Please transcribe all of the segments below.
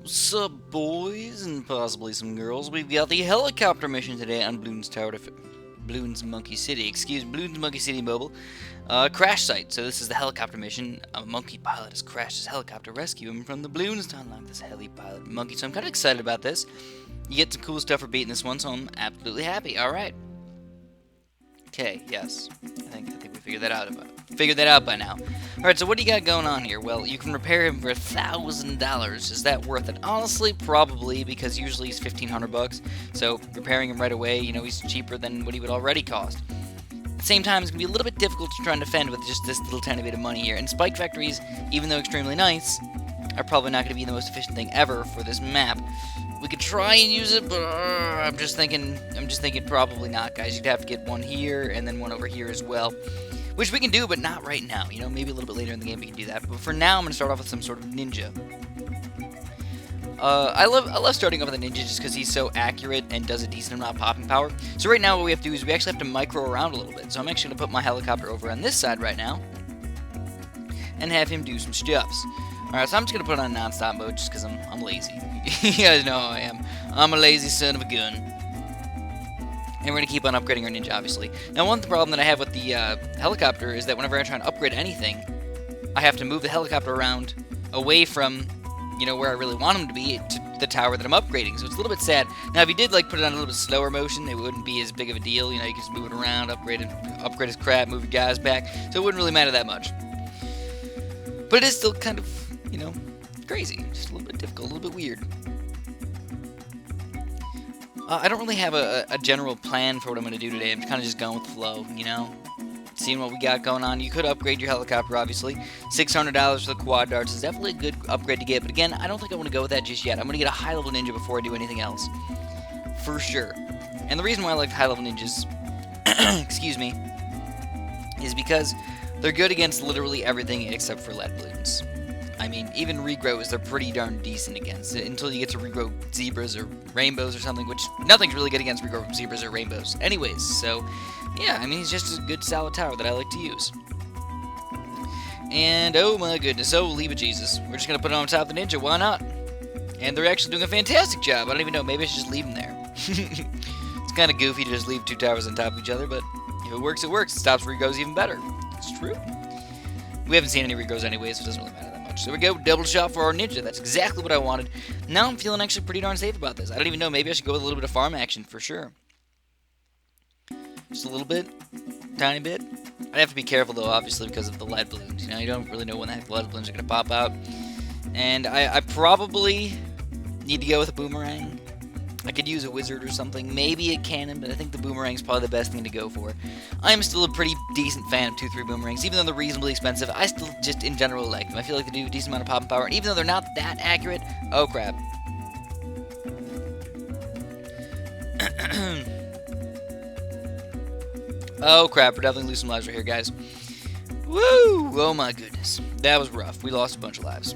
Sup, boys, and possibly some girls. We've got the helicopter mission today on Bloons Monkey City. Bloons Monkey City Mobile. Crash site. So this is the helicopter mission. A monkey pilot has crashed his helicopter. Rescue him from the balloons to unlock this heli pilot monkey. So I'm kind of excited about this. You get some cool stuff for beating this one, so I'm absolutely happy. All right. Okay, yes. I think we figured that out by now. Alright, so what do you got going on here? Well, you can repair him for $1,000. Is that worth it? Honestly, probably, because usually he's $1,500. So repairing him right away, he's cheaper than what he would already cost. At the same time, it's going to be a little bit difficult to try and defend with just this little tiny bit of money here. And spike factories, even though extremely nice, are probably not going to be the most efficient thing ever for this map. We could try and use it, but I'm just thinking probably not, guys. You'd have to get one here and then one over here as well, which we can do, but not right now. Maybe a little bit later in the game we can do that. But for now, I'm gonna start off with some sort of ninja. I love starting off with a ninja just because he's so accurate and does a decent amount of popping power. So right now, what we have to do is we actually have to micro around a little bit. So I'm actually gonna put my helicopter over on this side right now and have him do some stuffs. Alright, so I'm just going to put it on non-stop mode just because I'm lazy. You guys know how I am. I'm a lazy son of a gun. And we're going to keep on upgrading our ninja, obviously. Now, one problem that I have with the helicopter is that whenever I try and upgrade anything, I have to move the helicopter around away from, where I really want him to be, to the tower that I'm upgrading. So it's a little bit sad. Now, if you did, put it on a little bit slower motion, it wouldn't be as big of a deal. You can just move it around, upgrade his crap, move your guys back. So it wouldn't really matter that much. But it is still kind of, crazy. Just a little bit difficult, a little bit weird. I don't really have a general plan for what I'm going to do today. I'm kind of just going with the flow, seeing what we got going on. You could upgrade your helicopter, obviously. $600 for the quad darts is definitely a good upgrade to get. But again, I don't think I want to go with that just yet. I'm going to get a high-level ninja before I do anything else. For sure. And the reason why I like high-level ninjas, excuse me, is because they're good against literally everything except for lead balloons. I mean, even regrows, they're pretty darn decent against it until you get to regrow zebras or rainbows or something, which nothing's really good against regrow from zebras or rainbows. Anyways, so, yeah, I mean, he's just a good solid tower that I like to use. And, oh my goodness, oh, leave it Jesus. We're just going to put it on top of the ninja, why not? And they're actually doing a fantastic job. I don't even know, maybe I should just leave them there. It's kind of goofy to just leave two towers on top of each other, but if it works, it works. It stops regrows even better. It's true. We haven't seen any regrows anyway, so it doesn't really matter that much. So there we go, double shot for our ninja. That's exactly what I wanted. Now I'm feeling actually pretty darn safe about this. I don't even know, maybe I should go with a little bit of farm action for sure. Just a little bit, tiny bit. I'd have to be careful though, obviously, because of the lead balloons. You don't really know when the heck the lead balloons are going to pop out. And I probably need to go with a boomerang. I could use a wizard or something, maybe a cannon, but I think the boomerang is probably the best thing to go for. I'm still a pretty decent fan of 2-3 boomerangs, even though they're reasonably expensive. I still just, in general, like them. I feel like they do a decent amount of pop and power, and even though they're not that accurate, oh crap. Oh crap, we're definitely losing lives right here, guys. Woo! Oh my goodness. That was rough. We lost a bunch of lives.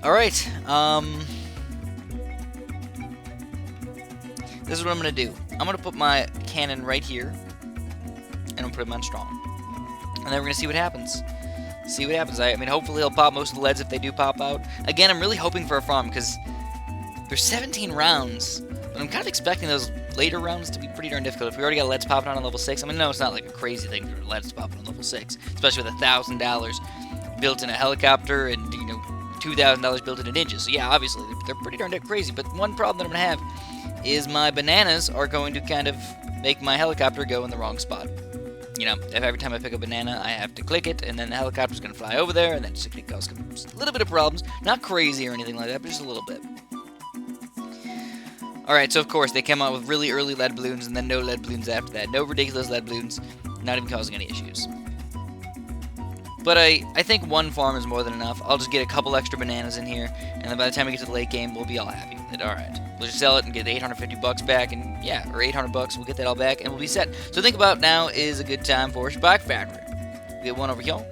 Alright, this is what I'm going to do. I'm going to put my cannon right here, and I'm going to put him on strong. And then we're going to see what happens. I mean, hopefully he'll pop most of the leads if they do pop out. Again, I'm really hoping for a farm, because there's 17 rounds, but I'm kind of expecting those later rounds to be pretty darn difficult. If we already got leads popping on level 6, I mean, no, it's not like a crazy thing for leads to pop on level 6, especially with $1,000 built in a helicopter and, $2,000 built in a ninja. So yeah, obviously, they're pretty darn crazy. But one problem that I'm going to have is my bananas are going to kind of make my helicopter go in the wrong spot. If every time I pick a banana, I have to click it, and then the helicopter's going to fly over there, and then it's going to cause a little bit of problems. Not crazy or anything like that, but just a little bit. Alright, so of course, they came out with really early lead balloons, and then no lead balloons after that. No ridiculous lead balloons, not even causing any issues. But I think one farm is more than enough. I'll just get a couple extra bananas in here, and then by the time we get to the late game, we'll be all happy with it. Alright, we'll just sell it and get the $850 back, and yeah, or $800, we'll get that all back, and we'll be set. So think about now is a good time for a spike factory. We'll get one over here,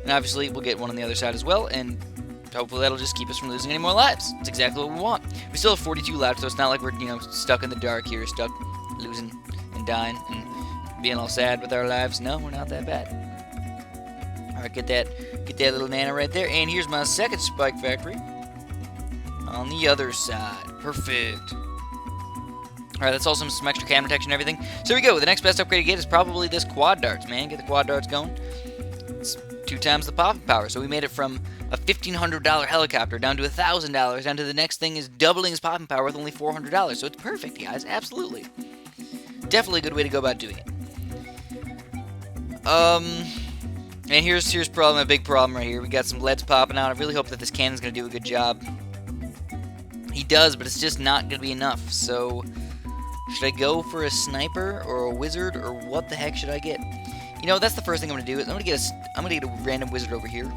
and obviously we'll get one on the other side as well, and hopefully that'll just keep us from losing any more lives. That's exactly what we want. We still have 42 lives, so it's not like we're, stuck in the dark here, stuck losing and dying and being all sad with our lives. No, we're not that bad. Alright, get that little nana right there. And here's my second spike factory. On the other side. Perfect. Alright, that's also some extra cam protection and everything. So here we go. The next best upgrade to get is probably this quad darts, man. Get the quad darts going. It's 2 times the popping power. So we made it from a $1,500 helicopter down to $1,000. Down to the next thing is doubling his popping power with only $400. So it's perfect, guys. Absolutely. Definitely a good way to go about doing it. And here's probably my big problem right here. We got some leads popping out. I really hope that this cannon's going to do a good job. He does, but it's just not going to be enough. So, should I go for a sniper or a wizard, or what the heck should I get? You know, that's the first thing I'm going to do. Is I'm going to get a random wizard over here.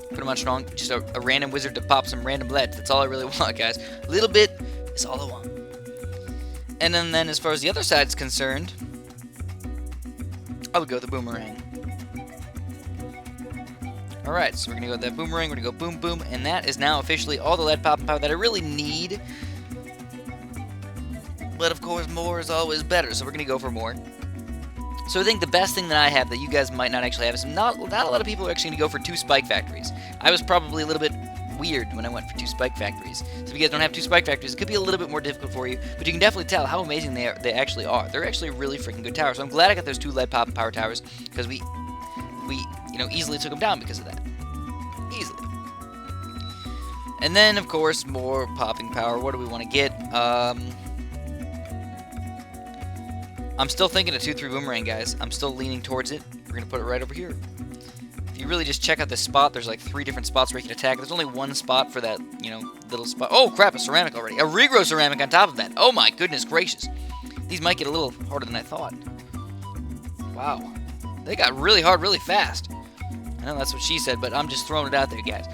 Put him on strong. Just a random wizard to pop some random leads. That's all I really want, guys. A little bit is all I want. And then as far as the other side is concerned, I would go with the boomerang. Alright, so we're going to go with that boomerang, we're going to go boom boom, and that is now officially all the lead popping power that I really need. But of course, more is always better, so we're going to go for more. So I think the best thing that I have that you guys might not actually have is not a lot of people are actually going to go for 2 spike factories. I was probably a little bit weird when I went for 2 spike factories. So if you guys don't have 2 spike factories, it could be a little bit more difficult for you, but you can definitely tell how amazing they actually are. They're actually really freaking good towers. So I'm glad I got those 2 lead popping power towers, because we easily took them down because of that. Easily. And then, of course, more popping power. What do we want to get? I'm still thinking a 2-3 boomerang, guys. I'm still leaning towards it. We're going to put it right over here. If you really just check out this spot, there's like 3 different spots where you can attack. There's only one spot for that, little spot. Oh, crap, a ceramic already. A regrow ceramic on top of that. Oh, my goodness gracious. These might get a little harder than I thought. Wow. They got really hard really fast. I know that's what she said, but I'm just throwing it out there, guys.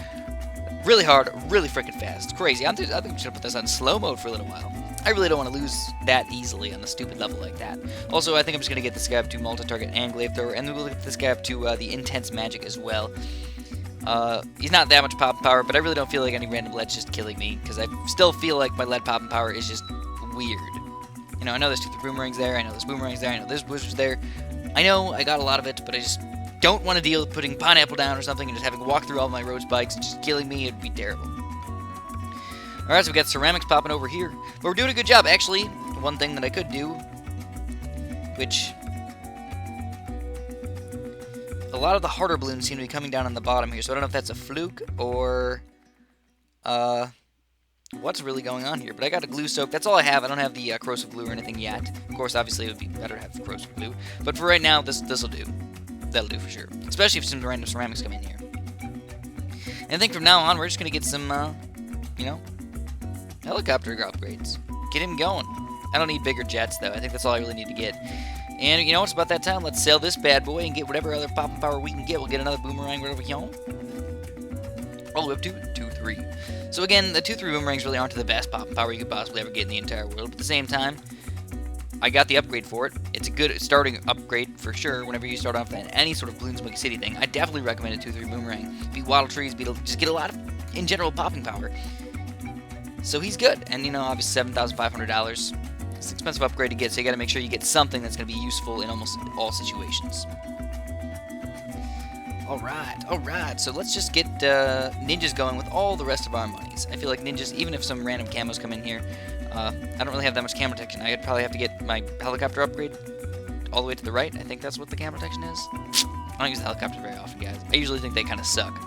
Really hard, really freaking fast. It's crazy. I think I'm just going to put this on slow mode for a little while. I really don't want to lose that easily on a stupid level like that. Also, I think I'm just going to get this guy up to multi-target and glaive thrower, and then we'll get this guy up to the intense magic as well. He's not that much pop power, but I really don't feel like any random lead's just killing me, because I still feel like my lead popping power is just weird. I know there's 2-3 boomerangs there, I know there's boomerangs there, I know there's wizards there. I know I got a lot of it, but I just don't want to deal with putting pineapple down or something and just having to walk through all my road spikes and just killing me. It'd be terrible. Alright, so we got ceramics popping over here. But we're doing a good job. Actually, one thing that I could do, which a lot of the harder balloons seem to be coming down on the bottom here, so I don't know if that's a fluke or what's really going on here. But I got a glue soak. That's all I have. I don't have the corrosive glue or anything yet. Of course, obviously, it would be better to have corrosive glue. But for right now, this will do. That'll do for sure. Especially if some random ceramics come in here. And I think from now on, we're just going to get some, helicopter upgrades. Get him going. I don't need bigger jets, though. I think that's all I really need to get. And, it's about that time. Let's sell this bad boy and get whatever other popping power we can get. We'll get another boomerang right over here. All the way up to 2-3. So again, the 2-3 boomerangs really aren't the best popping power you could possibly ever get in the entire world. But at the same time, I got the upgrade for it. It's a good starting upgrade for sure. Whenever you start off at any sort of Bloons Monkey City thing, I definitely recommend a 2-3 boomerang. Beat waddle trees, just get a lot of, in general, popping power. So he's good, and obviously $7,500. It's an expensive upgrade to get, so you got to make sure you get something that's going to be useful in almost all situations. All right. So let's just get ninjas going with all the rest of our monies. I feel like ninjas, even if some random camos come in here. I don't really have that much camera protection. I'd probably have to get my helicopter upgrade all the way to the right. I think that's what the camera protection is. I don't use the helicopter very often, guys. I usually think they kind of suck.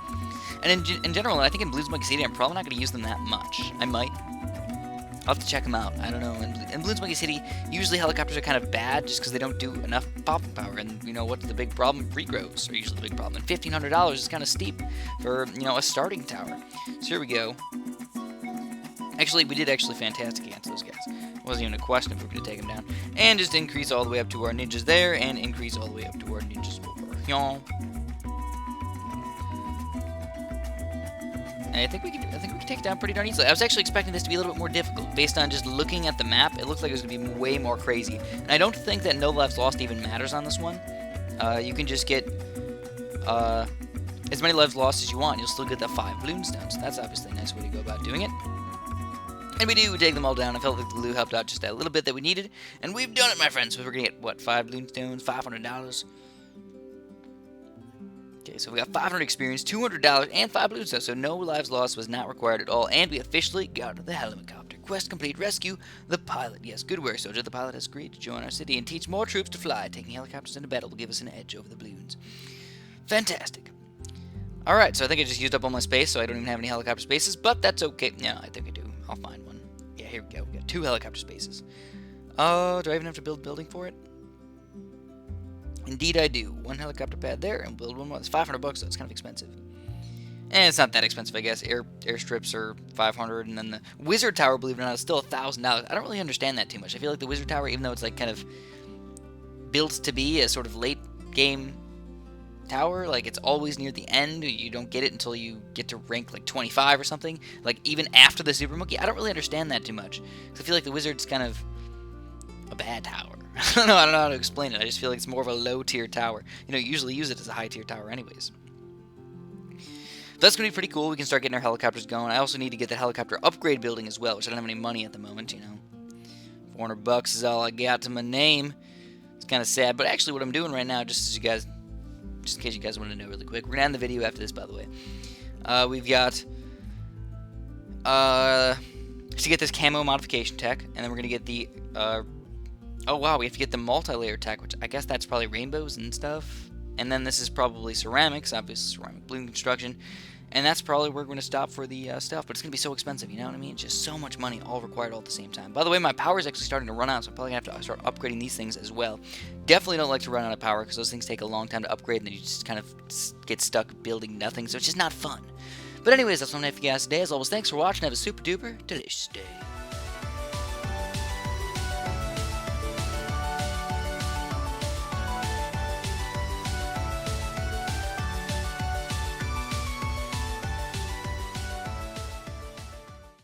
And in general, I think in Bloons Monkey City, I'm probably not going to use them that much. I might. I'll have to check them out. I don't know. In Bloons Monkey City, usually helicopters are kind of bad just because they don't do enough popping power. And, what's the big problem? Regrows are usually the big problem. And $1,500 is kind of steep for, a starting tower. So here we go. Actually, we did fantastic against those guys. It wasn't even a question if we were going to take them down. And just increase all the way up to our ninjas there, and increase all the way up to our ninjas over here. And I think we can take it down pretty darn easily. I was actually expecting this to be a little bit more difficult. Based on just looking at the map, it looks like it was going to be way more crazy. And I don't think that no lives lost even matters on this one. You can just get as many lives lost as you want. You'll still get that 5 balloons down. So that's obviously a nice way to go about doing it. And we do take them all down. I felt like the glue helped out just that little bit that we needed. And we've done it, my friends. So we're going to get, what, 5 balloon stones, $500? Okay, so we got 500 experience, $200, and 5 balloons, so no lives lost was not required at all, and we officially got the helicopter. Quest complete, rescue the pilot. Yes, good work, soldier. The pilot has agreed to join our city and teach more troops to fly. Taking helicopters into battle will give us an edge over the balloons. Fantastic. Alright, so I think I just used up all my space, so I don't even have any helicopter spaces, but that's okay. No, I think I do. I'll find one. Yeah, here we go. We got 2 helicopter spaces. Do I even have to build a building for it? Indeed I do. 1 helicopter pad there, and build one more. It's $500, so it's kind of expensive. And it's not that expensive, I guess. Airstrips are $500, and then the Wizard Tower, believe it or not, is still $1,000. I don't really understand that too much. I feel like the Wizard Tower, even though it's like kind of built to be a sort of late game tower, like it's always near the end. You don't get it until you get to rank like 25 or something. Like even after the Super Monkey, I don't really understand that too much. Because I feel like the Wizard's kind of a bad tower. I don't know how to explain it. I just feel like it's more of a low-tier tower. You know, you usually use it as a high-tier tower anyways. That's going to be pretty cool. We can start getting our helicopters going. I also need to get the helicopter upgrade building as well, which I don't have any money at the moment, you know. $400 is all I got to my name. It's kind of sad, but actually what I'm doing right now, just in case you guys want to know really quick, we're going to end the video after this, by the way. We've got to get this camo modification tech, and then we're going to get the oh wow, we have to get the multi-layer tech, which I guess that's probably rainbows and stuff. And then this is probably ceramics, obviously ceramic balloon construction. And that's probably where we're going to stop for the stuff. But it's going to be so expensive, you know what I mean? It's just so much money all required all at the same time. By the way, my power is actually starting to run out, so I'm probably going to have to start upgrading these things as well. Definitely don't like to run out of power, because those things take a long time to upgrade, and then you just kind of get stuck building nothing. So it's just not fun. But anyways, that's all I have for you guys today. As always, thanks for watching. Have a super duper delicious day.